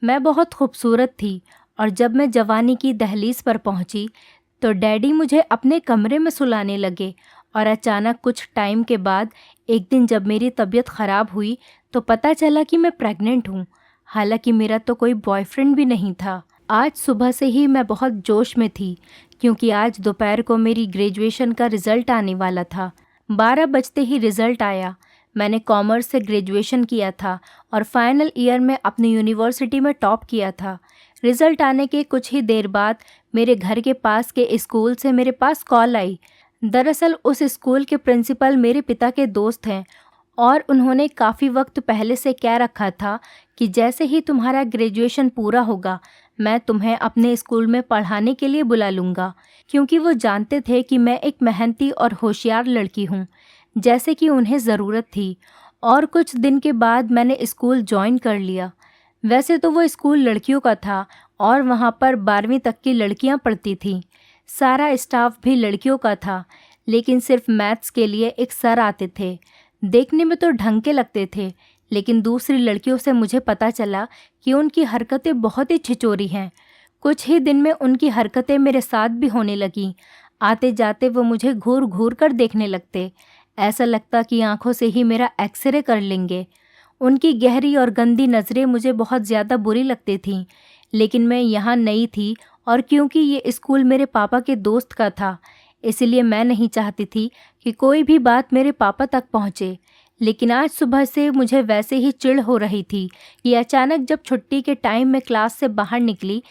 मैं बहुत खूबसूरत थी और जब मैं जवानी की दहलीज पर पहुंची तो डैडी मुझे अपने कमरे में सुलाने लगे और अचानक कुछ टाइम के बाद एक दिन जब मेरी तबीयत ख़राब हुई तो पता चला कि मैं प्रेग्नेंट हूँ। हालांकि मेरा तो कोई बॉयफ्रेंड भी नहीं था। आज सुबह से ही मैं बहुत जोश में थी क्योंकि आज दोपहर को मेरी ग्रेजुएशन का रिज़ल्ट आने वाला था। 12 बजते ही रिज़ल्ट आया। मैंने कॉमर्स से ग्रेजुएशन किया था और फाइनल ईयर में अपनी यूनिवर्सिटी में टॉप किया था। रिज़ल्ट आने के कुछ ही देर बाद मेरे घर के पास के स्कूल से मेरे पास कॉल आई। दरअसल उस स्कूल के प्रिंसिपल मेरे पिता के दोस्त हैं और उन्होंने काफ़ी वक्त पहले से कह रखा था कि जैसे ही तुम्हारा ग्रेजुएशन पूरा होगा मैं तुम्हें अपने स्कूल में पढ़ाने के लिए बुला लूँगा, क्योंकि वो जानते थे कि मैं एक मेहनती और होशियार लड़की हूँ जैसे कि उन्हें ज़रूरत थी। और कुछ दिन के बाद मैंने स्कूल ज्वाइन कर लिया। वैसे तो वो स्कूल लड़कियों का था और वहाँ पर 12वीं तक की लड़कियाँ पढ़ती थीं। सारा स्टाफ भी लड़कियों का था, लेकिन सिर्फ मैथ्स के लिए एक सर आते थे। देखने में तो ढंग के लगते थे, लेकिन दूसरी लड़कियों से मुझे पता चला कि उनकी हरकतें बहुत ही छिचोरी हैं। कुछ ही दिन में उनकी हरकतें मेरे साथ भी होने लगीं। आते जाते वो मुझे घूर घूर कर देखने लगते। ऐसा लगता कि आंखों से ही मेरा एक्सरे कर लेंगे। उनकी गहरी और गंदी नज़रें मुझे बहुत ज़्यादा बुरी लगती थीं, लेकिन मैं यहाँ नई थी और क्योंकि ये स्कूल मेरे पापा के दोस्त का था, इसलिए मैं नहीं चाहती थी कि कोई भी बात मेरे पापा तक पहुँचे। लेकिन आज सुबह से मुझे वैसे ही चिढ़ हो रही थी कि अचानक जब छुट्टी के टाइम में क्लास से बाहर निकली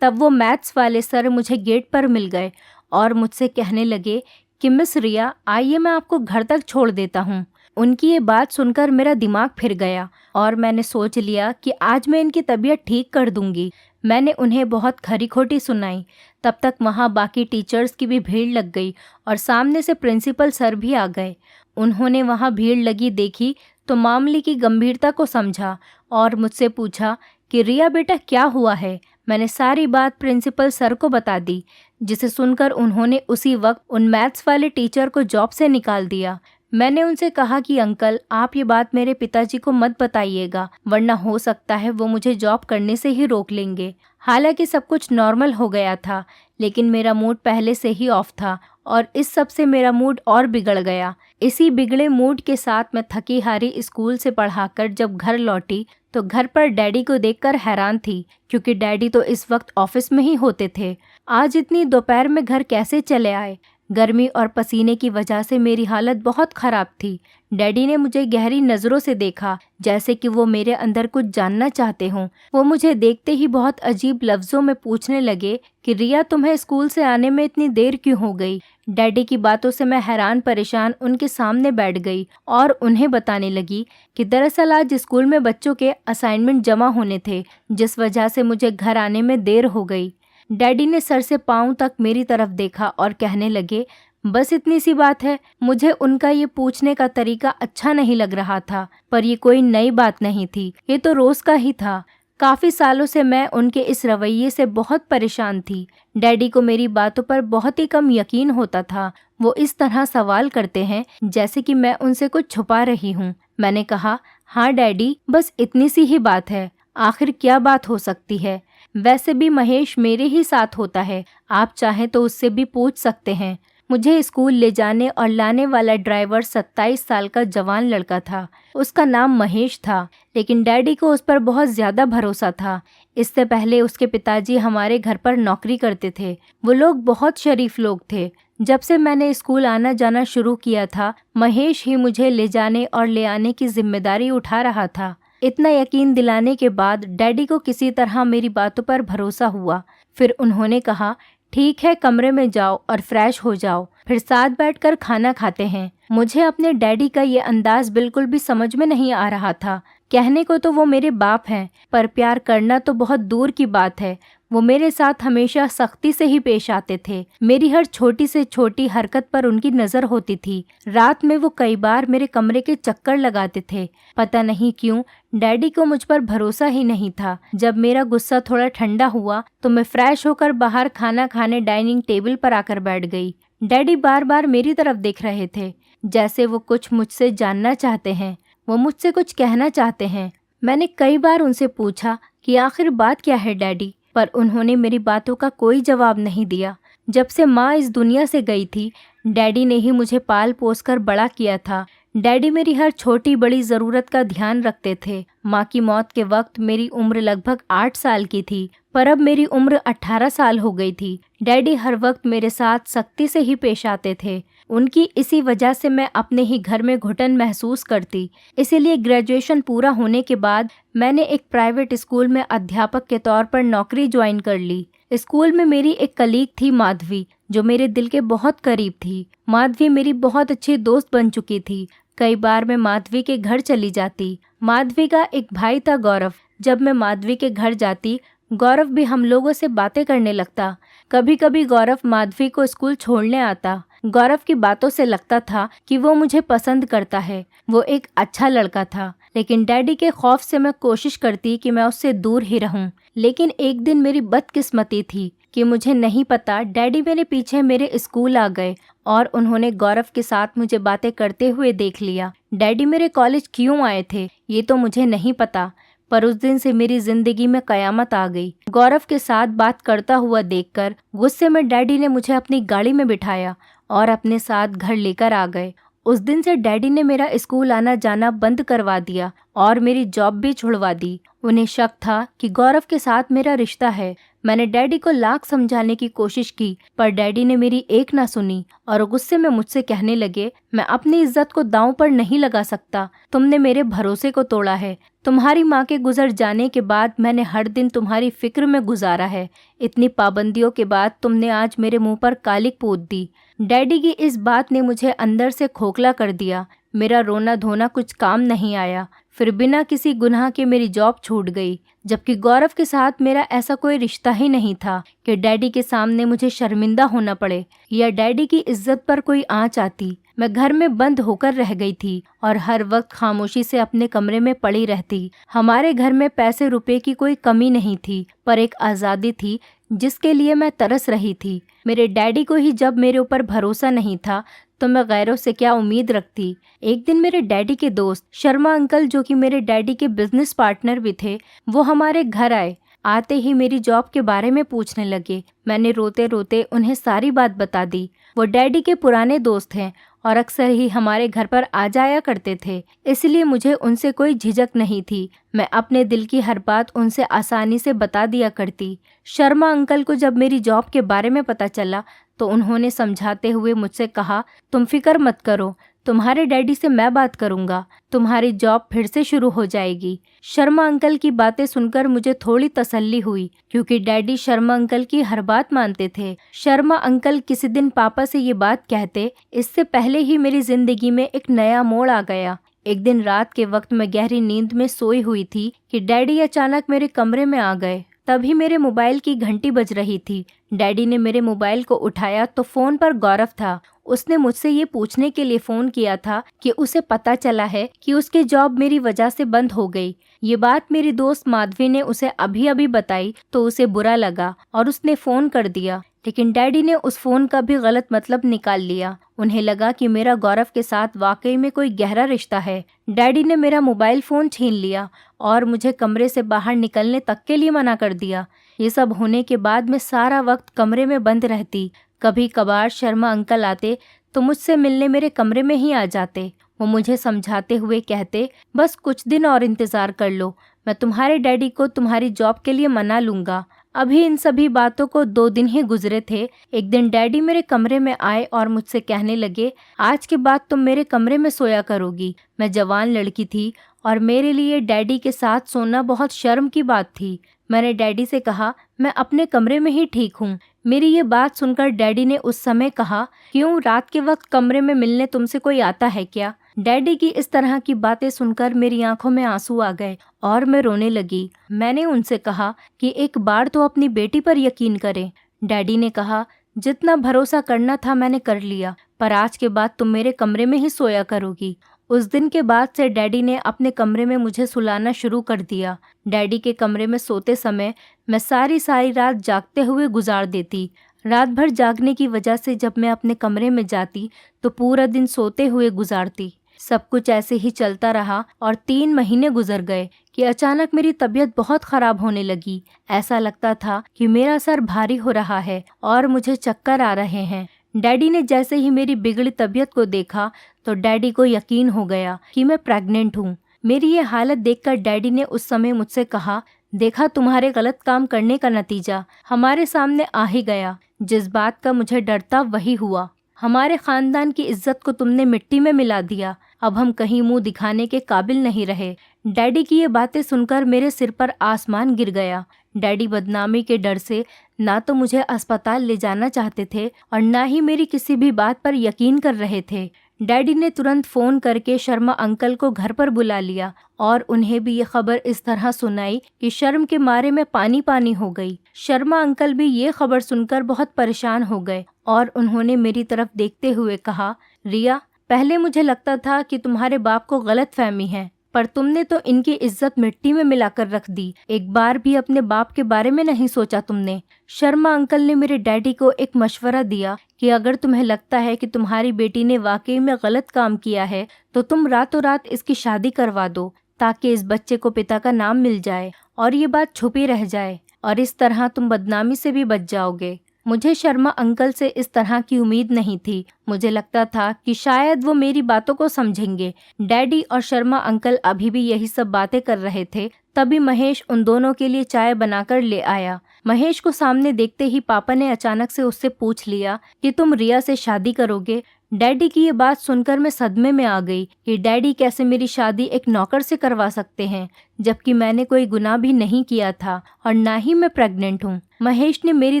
तब वो मैथ्स वाले सर मुझे गेट पर मिल गए और मुझसे कहने लगे कि मिस रिया, आइए मैं आपको घर तक छोड़ देता हूँ। उनकी ये बात सुनकर मेरा दिमाग फिर गया और मैंने सोच लिया कि आज मैं इनकी तबीयत ठीक कर दूंगी। मैंने उन्हें बहुत खरी खोटी सुनाई। तब तक वहाँ बाकी टीचर्स की भी भीड़ लग गई और सामने से प्रिंसिपल सर भी आ गए। उन्होंने वहाँ भीड़ लगी देखी तो मामले की गंभीरता को समझा और मुझसे पूछा कि रिया बेटा क्या हुआ है। मैंने सारी बात प्रिंसिपल सर को बता दी, जिसे सुनकर उन्होंने उसी वक्त उन मैथ्स वाले टीचर को जॉब से निकाल दिया। मैंने उनसे कहा कि अंकल, आप ये बात मेरे पिताजी को मत बताइएगा, वरना हो सकता है वो मुझे जॉब करने से ही रोक लेंगे। हालांकि सब कुछ नॉर्मल हो गया था, लेकिन मेरा मूड पहले से ही ऑफ था और इस सब से मेरा मूड और बिगड़ गया। इसी बिगड़े मूड के साथ मैं थकी हारी स्कूल से पढ़ाकर जब घर लौटी तो घर पर डैडी को देखकर हैरान थी, क्योंकि डैडी तो इस वक्त ऑफिस में ही होते थे। आज इतनी दोपहर में घर कैसे चले आए? गर्मी और पसीने की वजह से मेरी हालत बहुत ख़राब थी। डैडी ने मुझे गहरी नज़रों से देखा, जैसे कि वो मेरे अंदर कुछ जानना चाहते हों। वो मुझे देखते ही बहुत अजीब लफ्ज़ों में पूछने लगे कि रिया, तुम्हें स्कूल से आने में इतनी देर क्यों हो गई? डैडी की बातों से मैं हैरान परेशान उनके सामने बैठ गई और उन्हें बताने लगी कि दरअसल आज स्कूल में बच्चों के असाइनमेंट जमा होने थे, जिस वजह से मुझे घर आने में देर हो गई। डैडी ने सर से पाँव तक मेरी तरफ देखा और कहने लगे, बस इतनी सी बात है? मुझे उनका ये पूछने का तरीका अच्छा नहीं लग रहा था, पर ये कोई नई बात नहीं थी, ये तो रोज़ का ही था। काफ़ी सालों से मैं उनके इस रवैये से बहुत परेशान थी। डैडी को मेरी बातों पर बहुत ही कम यकीन होता था। वो इस तरह सवाल करते हैं जैसे कि मैं उनसे कुछ छुपा रही हूँ। मैंने कहा, हाँ डैडी, बस इतनी सी ही बात है, आखिर क्या बात हो सकती है? वैसे भी महेश मेरे ही साथ होता है, आप चाहें तो उससे भी पूछ सकते हैं। मुझे स्कूल ले जाने और लाने वाला ड्राइवर 27 साल का जवान लड़का था। उसका नाम महेश था, लेकिन डैडी को उस पर बहुत ज़्यादा भरोसा था। इससे पहले उसके पिताजी हमारे घर पर नौकरी करते थे। वो लोग बहुत शरीफ लोग थे। जब से मैंने स्कूल आना जाना शुरू किया था, महेश ही मुझे ले जाने और ले आने की जिम्मेदारी उठा रहा था। इतना यकीन दिलाने के बाद डैडी को किसी तरह मेरी बातों पर भरोसा हुआ। फिर उन्होंने कहा, ठीक है, कमरे में जाओ और फ्रेश हो जाओ, फिर साथ बैठकर खाना खाते हैं। मुझे अपने डैडी का ये अंदाज बिल्कुल भी समझ में नहीं आ रहा था। कहने को तो वो मेरे बाप हैं, पर प्यार करना तो बहुत दूर की बात है। वो मेरे साथ हमेशा सख्ती से ही पेश आते थे। मेरी हर छोटी से छोटी हरकत पर उनकी नज़र होती थी। रात में वो कई बार मेरे कमरे के चक्कर लगाते थे। पता नहीं क्यों डैडी को मुझ पर भरोसा ही नहीं था। जब मेरा गुस्सा थोड़ा ठंडा हुआ तो मैं फ्रेश होकर बाहर खाना खाने डाइनिंग टेबल पर आकर बैठ गई। डैडी बार बार मेरी तरफ देख रहे थे, जैसे वो कुछ मुझसे जानना चाहते हैं, वो मुझसे कुछ कहना चाहते हैं। मैंने कई बार उनसे पूछा कि आखिर बात क्या है डैडी, पर उन्होंने मेरी बातों का कोई जवाब नहीं दिया। जब से माँ इस दुनिया से गई थी, डैडी ने ही मुझे पाल पोस कर बड़ा किया था। डैडी मेरी हर छोटी बड़ी ज़रूरत का ध्यान रखते थे। माँ की मौत के वक्त मेरी उम्र लगभग 8 साल की थी, पर अब मेरी उम्र 18 साल हो गई थी। डैडी हर वक्त मेरे साथ सख्ती से ही पेश आते थे। उनकी इसी वजह से मैं अपने ही घर में घुटन महसूस करती। इसीलिए ग्रेजुएशन पूरा होने के बाद मैंने एक प्राइवेट स्कूल में अध्यापक के तौर पर नौकरी ज्वाइन कर ली। स्कूल में मेरी एक कलीग थी माधवी, जो मेरे दिल के बहुत करीब थी। माधवी मेरी बहुत अच्छी दोस्त बन चुकी थी। कई बार मैं माधवी के घर चली जाती। माधवी का एक भाई था गौरव। जब मैं माधवी के घर जाती, गौरव भी हम लोगों से बातें करने लगता। कभी कभी गौरव माधवी को स्कूल छोड़ने आता। गौरव की बातों से लगता था कि वो मुझे पसंद करता है। वो एक अच्छा लड़का था, लेकिन डैडी के खौफ से मैं कोशिश करती कि मैं उससे दूर ही रहूं। लेकिन एक दिन मेरी बदकिस्मती थी कि मुझे नहीं पता, डैडी मेरे पीछे मेरे स्कूल आ गए और उन्होंने गौरव के साथ मुझे बातें करते हुए देख लिया। डैडी मेरे कॉलेज क्यों आए थे ये तो मुझे नहीं पता, पर उस दिन से मेरी जिंदगी में कयामत आ गई। गौरव के साथ बात करता हुआ देखकर गुस्से में डैडी ने मुझे अपनी गाड़ी में बिठाया और अपने साथ घर लेकर आ गए। उस दिन से डैडी ने मेरा स्कूल आना जाना बंद करवा दिया और मेरी जॉब भी छुड़वा दी। उन्हें शक था कि गौरव के साथ मेरा रिश्ता है। मैंने डैडी को लाख समझाने की कोशिश की, पर डैडी ने मेरी एक ना सुनी और गुस्से में मुझसे कहने लगे, मैं अपनी इज्जत को दांव पर नहीं लगा सकता। तुमने मेरे भरोसे को तोड़ा है। तुम्हारी माँ के गुजर जाने के बाद मैंने हर दिन तुम्हारी फिक्र में गुजारा है। इतनी पाबंदियों के बाद तुमने आज मेरे मुंह पर कालिक पोत दी। डैडी की इस बात ने मुझे अंदर से खोखला कर दिया। मेरा रोना धोना कुछ काम नहीं आया। फिर बिना किसी गुनाह के मेरी जॉब छूट गई, जबकि गौरव के साथ मेरा ऐसा कोई रिश्ता ही नहीं था कि डैडी के सामने मुझे शर्मिंदा होना पड़े या डैडी की इज्जत पर कोई आंच आती। मैं घर में बंद होकर रह गई थी और हर वक्त खामोशी से अपने कमरे में पड़ी रहती। हमारे घर में पैसे रुपए की कोई कमी नहीं थी, पर एक आज़ादी थी जिसके लिए मैं तरस रही थी। मेरे डैडी को ही जब मेरे ऊपर भरोसा नहीं था, तो मैं गैरों से क्या उम्मीद रखती। एक दिन मेरे डैडी के दोस्त शर्मा अंकल, जो कि मेरे डैडी के बिजनेस पार्टनर भी थे, वो हमारे घर आए। आते ही मेरी जॉब के बारे में पूछने लगे। मैंने रोते रोते उन्हें सारी बात बता दी। वो डैडी के पुराने दोस्त हैं और अक्सर ही हमारे घर पर आ जाया करते थे, इसलिए मुझे उनसे कोई झिझक नहीं थी। मैं अपने दिल की हर बात उनसे आसानी से बता दिया करती। शर्मा अंकल को जब मेरी जॉब के बारे में पता चला, तो उन्होंने समझाते हुए मुझसे कहा, तुम फिक्र मत करो, तुम्हारे डैडी से मैं बात करूंगा, तुम्हारी जॉब फिर से शुरू हो जाएगी। शर्मा अंकल की बातें सुनकर मुझे थोड़ी तसल्ली हुई, क्योंकि डैडी शर्मा अंकल की हर बात मानते थे। शर्मा अंकल किसी दिन पापा से ये बात कहते, इससे पहले ही मेरी जिंदगी में एक नया मोड़ आ गया। एक दिन रात के वक्त मैं गहरी नींद में सोई हुई थी कि डैडी अचानक मेरे कमरे में आ गए। तभी मेरे मोबाइल की घंटी बज रही थी। डैडी ने मेरे मोबाइल को उठाया तो फोन पर गौरव था। उसने मुझसे ये पूछने के लिए फ़ोन किया था कि उसे पता चला है कि उसकी जॉब मेरी वजह से बंद हो गई। ये बात मेरी दोस्त माधवी ने उसे अभी अभी बताई तो उसे बुरा लगा और उसने फ़ोन कर दिया, लेकिन डैडी ने उस फ़ोन का भी गलत मतलब निकाल लिया। उन्हें लगा कि मेरा गौरव के साथ वाकई में कोई गहरा रिश्ता है। डैडी ने मेरा मोबाइल फ़ोन छीन लिया और मुझे कमरे से बाहर निकलने तक के लिए मना कर दिया। ये सब होने के बाद मैं सारा वक्त कमरे में बंद रहती। कभी कभार शर्मा अंकल आते तो मुझसे मिलने मेरे कमरे में ही आ जाते। वो मुझे समझाते हुए कहते, बस कुछ दिन और इंतज़ार कर लो, मैं तुम्हारे डैडी को तुम्हारी जॉब के लिए मना लूँगा। अभी इन सभी बातों को 2 दिन ही गुजरे थे। एक दिन डैडी मेरे कमरे में आए और मुझसे कहने लगे, आज के बाद तुम मेरे कमरे में सोया करोगी। मैं जवान लड़की थी और मेरे लिए डैडी के साथ सोना बहुत शर्म की बात थी। मैंने डैडी से कहा, मैं अपने कमरे में ही ठीक हूँ। मेरी ये बात सुनकर डैडी ने उस समय कहा, क्यों, रात के वक्त कमरे में मिलने तुमसे कोई आता है क्या? डैडी की इस तरह की बातें सुनकर मेरी आंखों में आंसू आ गए और मैं रोने लगी। मैंने उनसे कहा कि एक बार तो अपनी बेटी पर यकीन करें। डैडी ने कहा, जितना भरोसा करना था मैंने कर लिया, पर आज के बाद तुम मेरे कमरे में ही सोया करोगी। उस दिन के बाद से डैडी ने अपने कमरे में मुझे सुलाना शुरू कर दिया। डैडी के कमरे में सोते समय मैं सारी रात जागते हुए गुजार देती। रात भर जागने की वजह से जब मैं अपने कमरे में जाती तो पूरा दिन सोते हुए गुजारती। सब कुछ ऐसे ही चलता रहा और 3 महीने गुजर गए कि अचानक मेरी तबीयत बहुत खराब होने लगी। ऐसा लगता था कि मेरा सर भारी हो रहा है और मुझे चक्कर आ रहे हैं। डैडी ने जैसे ही मेरी बिगड़ी तबीयत को देखा तो डैडी को यकीन हो गया कि मैं प्रेग्नेंट हूँ। मेरी ये हालत देखकर डैडी ने उस समय मुझसे कहा, देखा तुम्हारे गलत काम करने का नतीजा हमारे सामने आ ही गया। जिस बात का मुझे डर था वही हुआ। हमारे खानदान की इज्जत को तुमने मिट्टी में मिला दिया। अब हम कहीं मुंह दिखाने के काबिल नहीं रहे। डैडी की ये बातें सुनकर मेरे सिर पर आसमान गिर गया। डैडी बदनामी के डर से ना तो मुझे अस्पताल ले जाना चाहते थे और ना ही मेरी किसी भी बात पर यकीन कर रहे थे। डैडी ने तुरंत फ़ोन करके शर्मा अंकल को घर पर बुला लिया और उन्हें भी ये खबर इस तरह सुनाई कि शर्म के मारे में पानी पानी हो गई। शर्मा अंकल भी ये खबर सुनकर बहुत परेशान हो गए और उन्होंने मेरी तरफ देखते हुए कहा, रिया, पहले मुझे लगता था कि तुम्हारे बाप को गलतफहमी है, पर तुमने तो इनकी इज्जत मिट्टी में मिलाकर रख दी। एक बार भी अपने बाप के बारे में नहीं सोचा तुमने। शर्मा अंकल ने मेरे डैडी को एक मशवरा दिया कि अगर तुम्हें लगता है कि तुम्हारी बेटी ने वाकई में गलत काम किया है तो तुम रातों रात इसकी शादी करवा दो, ताकि इस बच्चे को पिता का नाम मिल जाए और ये बात छुपी रह जाए और इस तरह तुम बदनामी से भी बच जाओगे। मुझे शर्मा अंकल से इस तरह की उम्मीद नहीं थी। मुझे लगता था कि शायद वो मेरी बातों को समझेंगे। डैडी और शर्मा अंकल अभी भी यही सब बातें कर रहे थे। तभी महेश उन दोनों के लिए चाय बनाकर ले आया। महेश को सामने देखते ही पापा ने अचानक से उससे पूछ लिया कि तुम रिया से शादी करोगे। डैडी की ये बात सुनकर मैं सदमे में आ गई कि डैडी कैसे मेरी शादी एक नौकर से करवा सकते हैं, जबकि मैंने कोई गुनाह भी नहीं किया था और ना ही मैं प्रेग्नेंट हूँ। महेश ने मेरी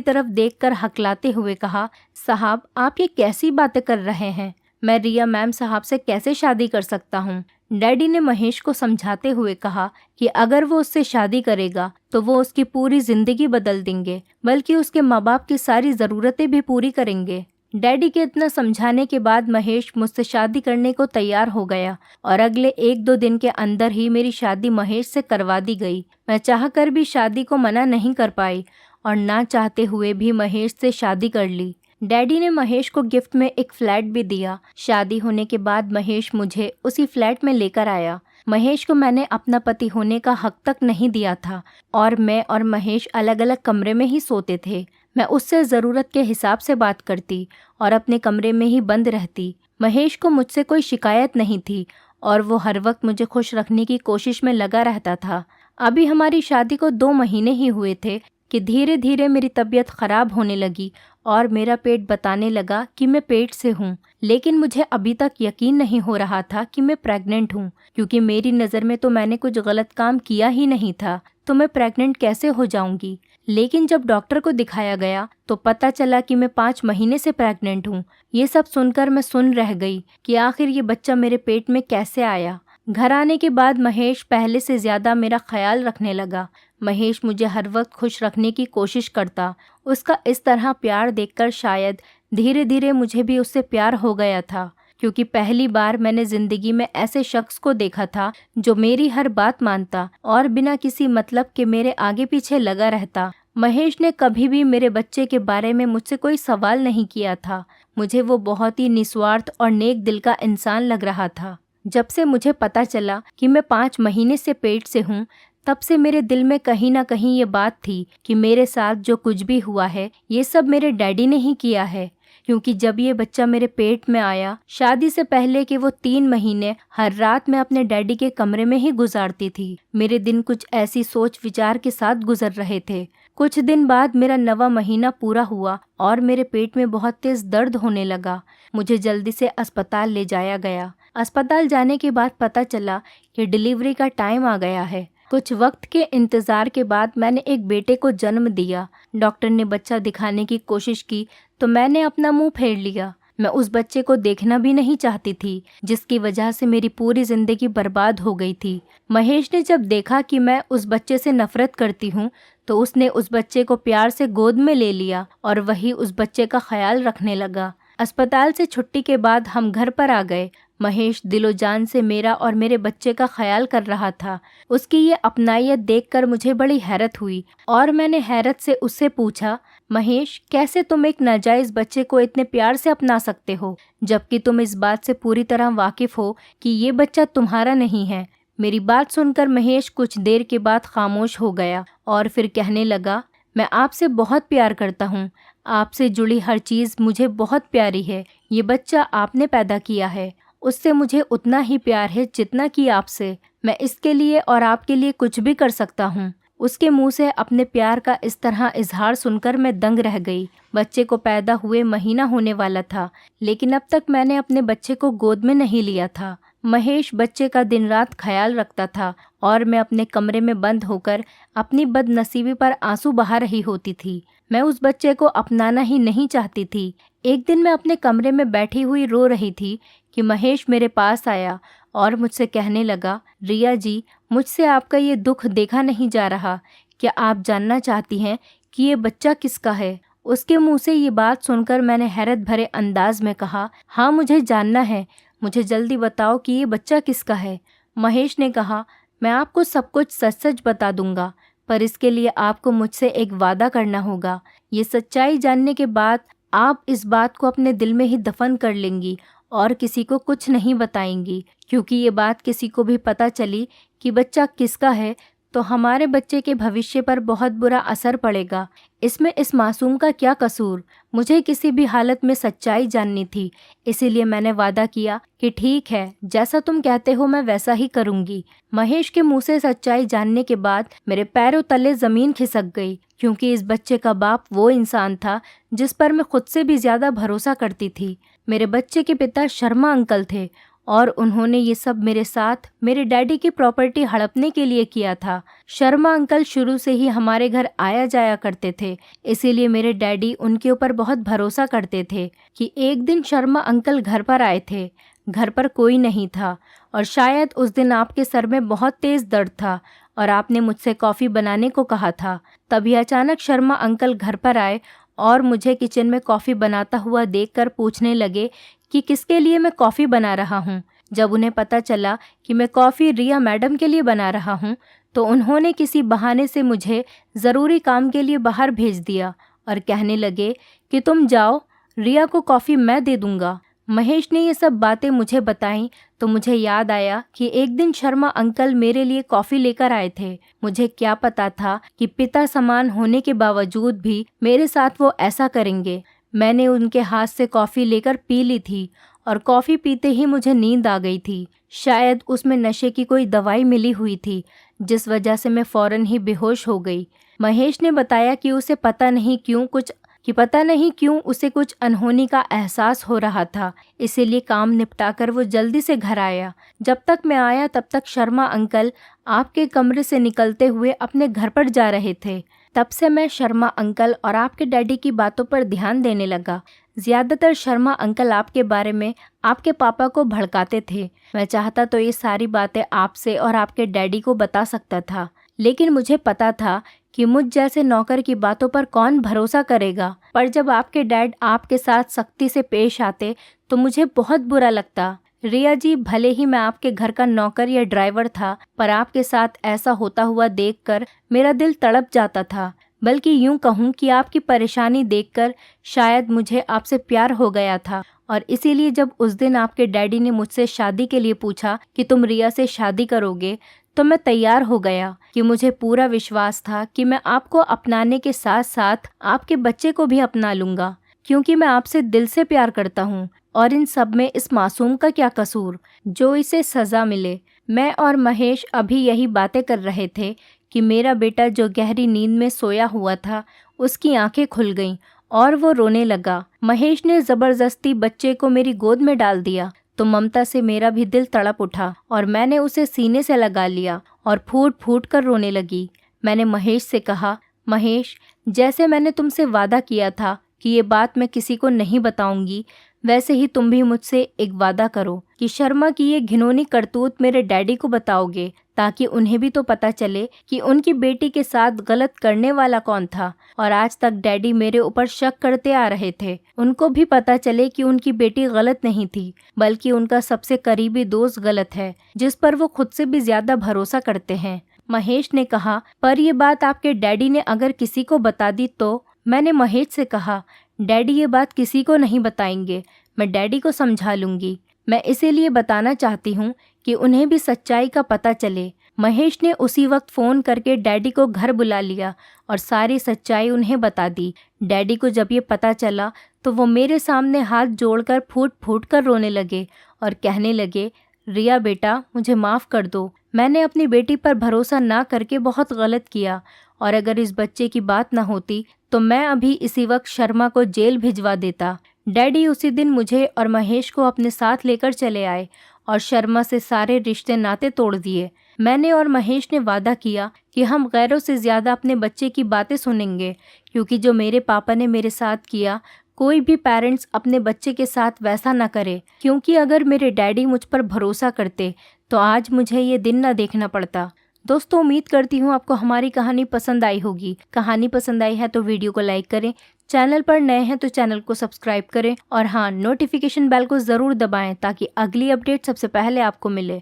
तरफ देखकर हकलाते हुए कहा, साहब आप ये कैसी बातें कर रहे हैं? मैं रिया मैम साहब से कैसे शादी कर सकता हूँ? डैडी ने महेश को समझाते हुए कहा कि अगर वो उससे शादी करेगा तो वो उसकी पूरी जिंदगी बदल देंगे, बल्कि उसके माँ बाप की सारी ज़रूरतें भी पूरी करेंगे। डैडी के इतना समझाने के बाद महेश मुझसे शादी करने को तैयार हो गया और अगले 1-2 दिन के अंदर ही मेरी शादी महेश से करवा दी गई। मैं चाहकर भी शादी को मना नहीं कर पाई और ना चाहते हुए भी महेश से शादी कर ली। डैडी ने महेश को गिफ्ट में एक फ्लैट भी दिया। शादी होने के बाद महेश मुझे उसी फ्लैट में लेकर आया। महेश को मैंने अपना पति होने का हक तक नहीं दिया था और मैं और महेश अलग अलग कमरे में ही सोते थे। मैं उससे ज़रूरत के हिसाब से बात करती और अपने कमरे में ही बंद रहती। महेश को मुझसे कोई शिकायत नहीं थी और वो हर वक्त मुझे खुश रखने की कोशिश में लगा रहता था। अभी हमारी शादी को 2 महीने ही हुए थे कि धीरे धीरे मेरी तबीयत ख़राब होने लगी और मेरा पेट बताने लगा कि मैं पेट से हूँ। लेकिन मुझे अभी तक यकीन नहीं हो रहा था कि मैं प्रेग्नेंट हूँ, क्योंकि मेरी नज़र में तो मैंने कुछ गलत काम किया ही नहीं था, तो मैं प्रेग्नेंट कैसे हो जाऊँगी। लेकिन जब डॉक्टर को दिखाया गया तो पता चला कि मैं 5 महीने से प्रेग्नेंट हूँ। ये सब सुनकर मैं सुन रह गई कि आखिर ये बच्चा मेरे पेट में कैसे आया। घर आने के बाद महेश पहले से ज़्यादा मेरा ख्याल रखने लगा। महेश मुझे हर वक्त खुश रखने की कोशिश करता। उसका इस तरह प्यार देखकर शायद धीरे धीरे मुझे भी उससे प्यार हो गया था, क्योंकि पहली बार मैंने ज़िंदगी में ऐसे शख्स को देखा था जो मेरी हर बात मानता और बिना किसी मतलब के मेरे आगे पीछे लगा रहता। महेश ने कभी भी मेरे बच्चे के बारे में मुझसे कोई सवाल नहीं किया था। मुझे वो बहुत ही निस्वार्थ और नेक दिल का इंसान लग रहा था। जब से मुझे पता चला कि मैं 5 महीने से पेट से हूँ, तब से मेरे दिल में कहीं ना कहीं ये बात थी कि मेरे साथ जो कुछ भी हुआ है ये सब मेरे डैडी ने ही किया है। क्योंकि जब ये बच्चा मेरे पेट में आया, शादी से पहले के वो 3 महीने हर रात मैं अपने डैडी के कमरे में ही गुजारती थी। मेरे दिन कुछ ऐसी सोच विचार के साथ गुजर रहे थे। कुछ दिन बाद मेरा 9वां महीना पूरा हुआ और मेरे पेट में बहुत तेज दर्द होने लगा। मुझे जल्दी से अस्पताल ले जाया गया। अस्पताल जाने के बाद पता चला कि डिलीवरी का टाइम आ गया है। कुछ वक्त के इंतज़ार के बाद मैंने एक बेटे को जन्म दिया। डॉक्टर ने बच्चा दिखाने की कोशिश की तो मैंने अपना मुंह फेर लिया। मैं उस बच्चे को देखना भी नहीं चाहती थी, जिसकी वजह से मेरी पूरी ज़िंदगी बर्बाद हो गई थी। महेश ने जब देखा कि मैं उस बच्चे से नफ़रत करती हूँ तो उसने उस बच्चे को प्यार से गोद में ले लिया और वही उस बच्चे का ख्याल रखने लगा। अस्पताल से छुट्टी के बाद हम घर पर आ गए। महेश दिलो जान से मेरा और मेरे बच्चे का ख्याल कर रहा था। उसकी ये अपनायत देखकर मुझे बड़ी हैरत हुई और मैंने हैरत से उससे पूछा, महेश, कैसे तुम एक नाजायज़ बच्चे को इतने प्यार से अपना सकते हो, जबकि तुम इस बात से पूरी तरह वाकिफ़ हो कि ये बच्चा तुम्हारा नहीं है। मेरी बात सुनकर महेश कुछ देर के बाद खामोश हो गया और फिर कहने लगा, मैं आपसे बहुत प्यार करता हूँ। आपसे जुड़ी हर चीज़ मुझे बहुत प्यारी है। ये बच्चा आपने पैदा किया है, उससे मुझे उतना ही प्यार है जितना कि आपसे। मैं इसके लिए और आपके लिए कुछ भी कर सकता हूँ। उसके मुंह से अपने प्यार का इस तरह इजहार सुनकर मैं दंग रह गई। बच्चे को पैदा हुए महीना होने वाला था, लेकिन अब तक मैंने अपने बच्चे को गोद में नहीं लिया था। महेश बच्चे का दिन रात ख्याल रखता था और मैं अपने कमरे में बंद होकर अपनी बदनसीबी पर आंसू बहा रही होती थी। मैं उस बच्चे को अपनाना ही नहीं चाहती थी। एक दिन मैं अपने कमरे में बैठी हुई रो रही थी कि महेश मेरे पास आया और मुझसे कहने लगा, रिया जी, मुझसे आपका ये दुख देखा नहीं जा रहा। क्या आप जानना चाहती हैं कि ये बच्चा किसका है? उसके मुंह से ये बात सुनकर मैंने हैरत भरे अंदाज में कहा, हाँ, मुझे जानना है। मुझे जल्दी बताओ कि ये बच्चा किसका है। महेश ने कहा, मैं आपको सब कुछ सच सच बता दूंगा, पर इसके लिए आपको मुझसे एक वादा करना होगा। ये सच्चाई जानने के बाद आप इस बात को अपने दिल में ही दफन कर लेंगी और किसी को कुछ नहीं बताएंगी, क्योंकि ये बात किसी को भी पता चली कि बच्चा किसका है तो हमारे बच्चे के भविष्य पर बहुत बुरा असर पड़ेगा। इसमें इस मासूम का क्या कसूर? मुझे किसी भी हालत में सच्चाई जाननी थी, इसीलिए मैंने वादा किया कि ठीक है, जैसा तुम कहते हो मैं वैसा ही करूंगी। महेश के मुंह से सच्चाई जानने के बाद मेरे पैरों तले जमीन खिसक गई, क्योंकि इस बच्चे का बाप वो इंसान था जिस पर मैं खुद से भी ज्यादा भरोसा करती थी। मेरे बच्चे के पिता शर्मा अंकल थे और उन्होंने ये सब मेरे साथ मेरे डैडी की प्रॉपर्टी हड़पने के लिए किया था। शर्मा अंकल शुरू से ही हमारे घर आया जाया करते थे, इसीलिए मेरे डैडी उनके ऊपर बहुत भरोसा करते थे कि एक दिन शर्मा अंकल घर पर आए थे। घर पर कोई नहीं था और शायद उस दिन आपके सर में बहुत तेज़ दर्द था और आपने मुझसे कॉफ़ी बनाने को कहा था। तभी अचानक शर्मा अंकल घर पर आए और मुझे किचन में कॉफ़ी बनाता हुआ देखकर पूछने लगे कि किसके लिए मैं कॉफ़ी बना रहा हूँ। जब उन्हें पता चला कि मैं कॉफ़ी रिया मैडम के लिए बना रहा हूँ तो उन्होंने किसी बहाने से मुझे ज़रूरी काम के लिए बाहर भेज दिया और कहने लगे कि तुम जाओ, रिया को कॉफ़ी मैं दे दूँगा। महेश ने ये सब बातें मुझे बताईं तो मुझे याद आया कि एक दिन शर्मा अंकल मेरे लिए कॉफ़ी लेकर आए थे। मुझे क्या पता था कि पिता समान होने के बावजूद भी मेरे साथ वो ऐसा करेंगे। मैंने उनके हाथ से कॉफ़ी लेकर पी ली थी और कॉफ़ी पीते ही मुझे नींद आ गई थी। शायद उसमें नशे की कोई दवाई मिली हुई थी, जिस वजह से मैं फ़ौरन ही बेहोश हो गई। महेश ने बताया कि पता नहीं क्यों उसे कुछ अनहोनी का एहसास हो रहा था, इसीलिए काम निपटाकर वो जल्दी से घर आया। जब तक मैं आया तब तक शर्मा अंकल आपके कमरे से निकलते हुए अपने घर पर जा रहे थे। तब से मैं शर्मा अंकल और आपके डैडी की बातों पर ध्यान देने लगा। ज़्यादातर शर्मा अंकल आपके बारे में आपके पापा को भड़काते थे। मैं चाहता तो ये सारी बातें आपसे और आपके डैडी को बता सकता था, लेकिन मुझे पता था कि मुझ जैसे नौकर की बातों पर कौन भरोसा करेगा। पर जब आपके डैड आपके साथ सख्ती से पेश आते तो मुझे बहुत बुरा लगता। रिया जी, भले ही मैं आपके घर का नौकर या ड्राइवर था, पर आपके साथ ऐसा होता हुआ देखकर मेरा दिल तड़प जाता था। बल्कि यूं कहूं कि आपकी परेशानी देखकर शायद मुझे आपसे प्यार हो गया था और इसीलिए जब उस दिन आपके डैडी ने मुझसे शादी के लिए पूछा कि तुम रिया से शादी करोगे तो मैं तैयार हो गया कि मुझे पूरा विश्वास था कि मैं आपको अपनाने के साथ साथ आपके बच्चे को भी अपना लूँगा, क्योंकि मैं आपसे दिल से प्यार करता हूँ। और इन सब में इस मासूम का क्या कसूर जो इसे सज़ा मिले। मैं और महेश अभी यही बातें कर रहे थे कि मेरा बेटा जो गहरी नींद में सोया हुआ था उसकी आंखें खुल गईं और वो रोने लगा। महेश ने ज़बरदस्ती बच्चे को मेरी गोद में डाल दिया तो ममता से मेरा भी दिल तड़प उठा और मैंने उसे सीने से लगा लिया और फूट फूट कर रोने लगी। मैंने महेश से कहा, महेश, जैसे मैंने तुमसे वादा किया था कि ये बात मैं किसी को नहीं बताऊंगी, वैसे ही तुम भी मुझसे एक वादा करो कि शर्मा की ये घिनौनी करतूत मेरे डैडी को बताओगे, ताकि उन्हें भी तो पता चले कि उनकी बेटी के साथ गलत करने वाला कौन था। और आज तक डैडी मेरे ऊपर शक करते आ रहे थे। उनको भी पता चले कि उनकी बेटी गलत नहीं थी, बल्कि उनका सबसे करीबी दोस्त गलत है, जिस पर वो खुद से भी ज्यादा भरोसा करते हैं। महेश ने कहा, पर ये बात आपके डैडी ने अगर किसी को बता दी तो? मैंने महेश से कहा, डैडी ये बात किसी को नहीं बताएंगे, मैं डैडी को समझा लूंगी। मैं इसीलिए बताना चाहती हूँ कि उन्हें भी सच्चाई का पता चले। महेश ने उसी वक्त फ़ोन करके डैडी को घर बुला लिया और सारी सच्चाई उन्हें बता दी। डैडी को जब ये पता चला तो वो मेरे सामने हाथ जोड़कर फूट फूट कर रोने लगे और कहने लगे, रिया बेटा, मुझे माफ़ कर दो। मैंने अपनी बेटी पर भरोसा ना करके बहुत गलत किया, और अगर इस बच्चे की बात ना होती तो मैं अभी इसी वक्त शर्मा को जेल भिजवा देता। डैडी उसी दिन मुझे और महेश को अपने साथ लेकर चले आए और शर्मा से सारे रिश्ते नाते तोड़ दिए। मैंने और महेश ने वादा किया कि हम गैरों से ज़्यादा अपने बच्चे की बातें सुनेंगे, क्योंकि जो मेरे पापा ने मेरे साथ किया, कोई भी पेरेंट्स अपने बच्चे के साथ वैसा ना करे। क्योंकि अगर मेरे डैडी मुझ पर भरोसा करते तो आज मुझे ये दिन ना देखना पड़ता। दोस्तों, उम्मीद करती हूँ आपको हमारी कहानी पसंद आई होगी। कहानी पसंद आई है तो वीडियो को लाइक करें, चैनल पर नए हैं तो चैनल को सब्सक्राइब करें और हाँ, नोटिफिकेशन बेल को ज़रूर दबाएं ताकि अगली अपडेट सबसे पहले आपको मिले।